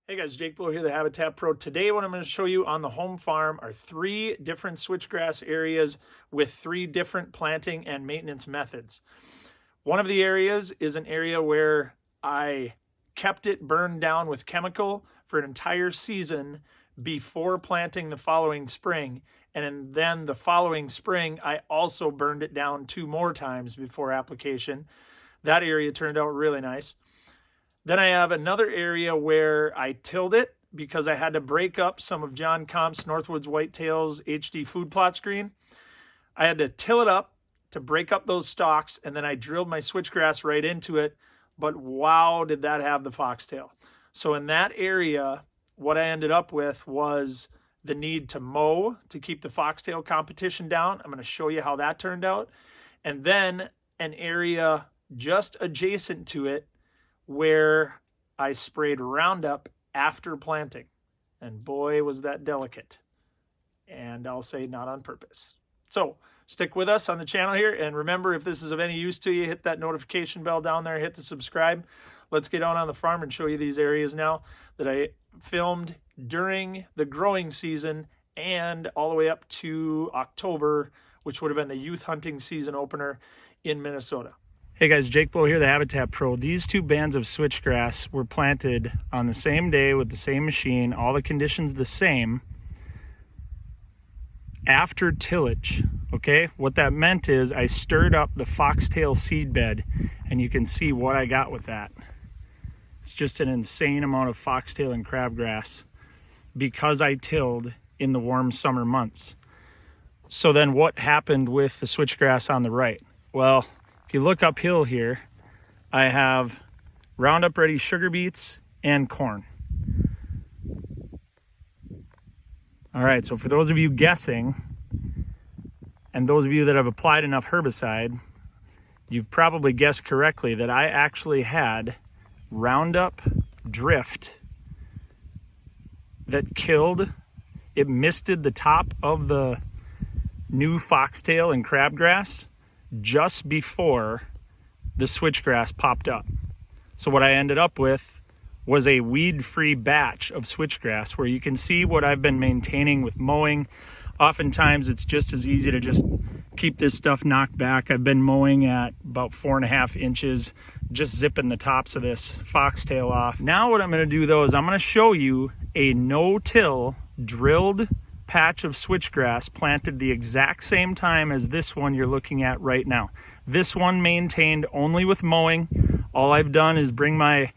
Hey guys, Jake Blow here, the Habitat Pro. Today what I'm going to show you on the home farm are 3 different switchgrass areas with 3 different planting and maintenance methods. One of the areas is an area where I kept it burned down with chemical for an entire season before planting the following spring. And then the following spring, I also burned it down 2 more times before application. That area turned out really nice. Then I have another area where I tilled it because I had to break up some of John Comp's Northwoods Whitetails HD food plot screen. I had to till it up to break up those stalks, and then I drilled my switchgrass right into it. But wow, did that have the foxtail. So in that area, what I ended up with was the need to mow to keep the foxtail competition down. I'm going to show you how that turned out. And then an area just adjacent to it where I sprayed Roundup after planting. And boy, was that delicate. And I'll say not on purpose. So stick with us on the channel here. And remember, if this is of any use to you, hit that notification bell down there, hit the subscribe. Let's get out on the farm and show you these areas now that I filmed during the growing season and all the way up to October, which would have been the youth hunting season opener in Minnesota. Hey guys, Jake Blow here, the Habitat Pro. These 2 bands of switchgrass were planted on the same day with the same machine, all the conditions the same, after tillage, okay? What that meant is I stirred up the foxtail seed bed, and you can see what I got with that. It's just an insane amount of foxtail and crabgrass because I tilled in the warm summer months. So then what happened with the switchgrass on the right? Well, if you look uphill here, I have Roundup Ready sugar beets and corn. All right, so for those of you guessing, and those of you that have applied enough herbicide, you've probably guessed correctly that I actually had Roundup Drift that killed, it misted the top of the new foxtail and crabgrass just before the switchgrass popped up. So what I ended up with was a weed-free batch of switchgrass where you can see what I've been maintaining with mowing. Oftentimes it's just as easy to just keep this stuff knocked back. I've been mowing at about 4.5 inches, just zipping the tops of this foxtail off. Now what I'm going to do though is I'm going to show you a no-till drilled patch of switchgrass planted the exact same time as this one you're looking at right now. This one maintained only with mowing. All I've done is bring my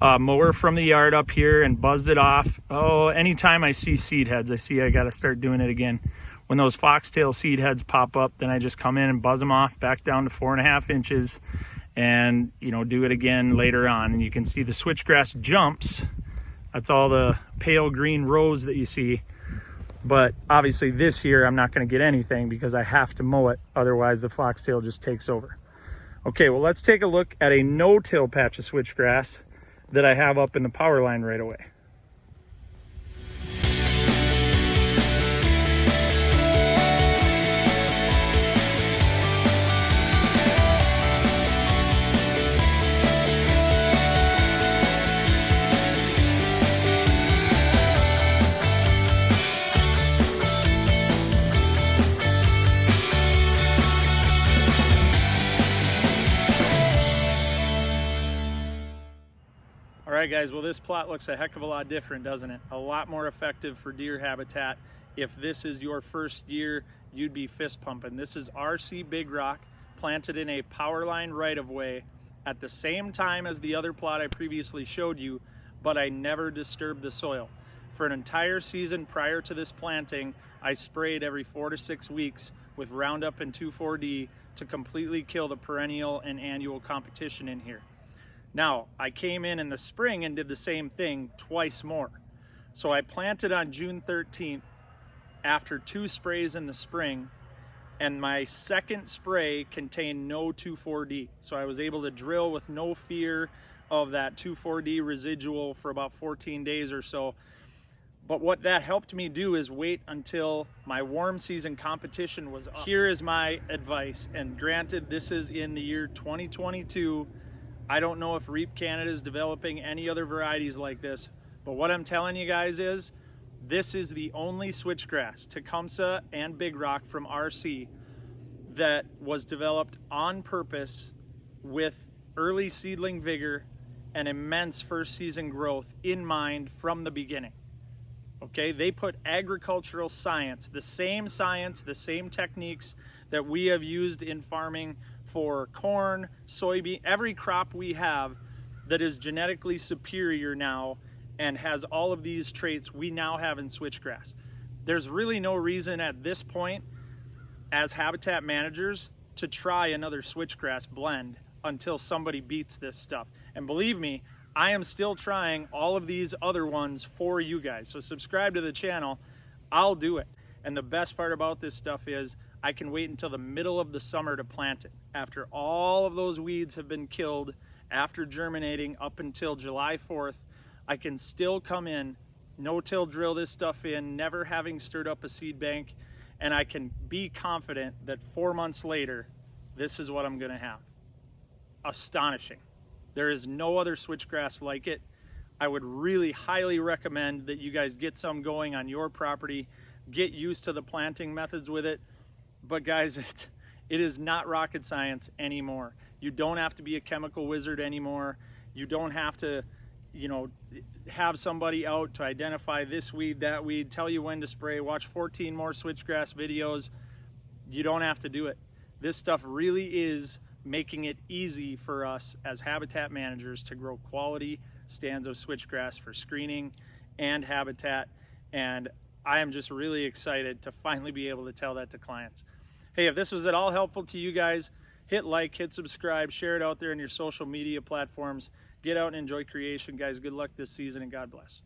mower from the yard up here and buzzed it off. Oh, anytime I see seed heads, I got to start doing it again. When those foxtail seed heads pop up, then I just come in and buzz them off back down to 4.5 inches and, you know, do it again later on. And you can see the switchgrass jumps. That's all the pale green rows that you see. But obviously this year I'm not going to get anything because I have to mow it. Otherwise the foxtail just takes over. Okay, well let's take a look at a no-till patch of switchgrass that I have up in the power line right away. All right guys, well this plot looks a heck of a lot different, doesn't it? A lot more effective for deer habitat. If this is your first year, you'd be fist pumping. This is RC Big Rock, planted in a power line right of way at the same time as the other plot I previously showed you, but I never disturbed the soil. For an entire season prior to this planting, I sprayed every 4 to 6 weeks with Roundup and 2,4-D to completely kill the perennial and annual competition in here. Now, I came in the spring and did the same thing twice more. So I planted on June 13th after 2 sprays in the spring, and my second spray contained no 2,4-D. So I was able to drill with no fear of that 2,4-D residual for about 14 days or so. But what that helped me do is wait until my warm season competition was up. Here is my advice, and granted, this is in the year 2022. I don't know if Reap Canada is developing any other varieties like this, But what I'm telling you guys is, this is the only switchgrass, Tecumseh and Big Rock from RC, that was developed on purpose with early seedling vigor and immense first season growth in mind from the beginning. Okay, they put agricultural science, the same techniques that we have used in farming for corn, soybean, every crop we have that is genetically superior now and has all of these traits we now have in switchgrass. There's really no reason at this point as habitat managers to try another switchgrass blend until somebody beats this stuff. And believe me, I am still trying all of these other ones for you guys. So subscribe to the channel, I'll do it. And the best part about this stuff is I can wait until the middle of the summer to plant it. After all of those weeds have been killed, after germinating up until July 4th, I can still come in, no-till drill this stuff in, never having stirred up a seed bank, and I can be confident that 4 months later, this is what I'm gonna have. Astonishing. There is no other switchgrass like it. I would really highly recommend that you guys get some going on your property, get used to the planting methods with it. But guys, it is not rocket science anymore. You don't have to be a chemical wizard anymore. You don't have to, you know, have somebody out to identify this weed, that weed, tell you when to spray, watch 14 more switchgrass videos. You don't have to do it. This stuff really is making it easy for us as habitat managers to grow quality stands of switchgrass for screening and habitat. And I am just really excited to finally be able to tell that to clients. Hey, if this was at all helpful to you guys, hit like, hit subscribe, share it out there in your social media platforms. Get out and enjoy creation, guys. Good luck this season and God bless.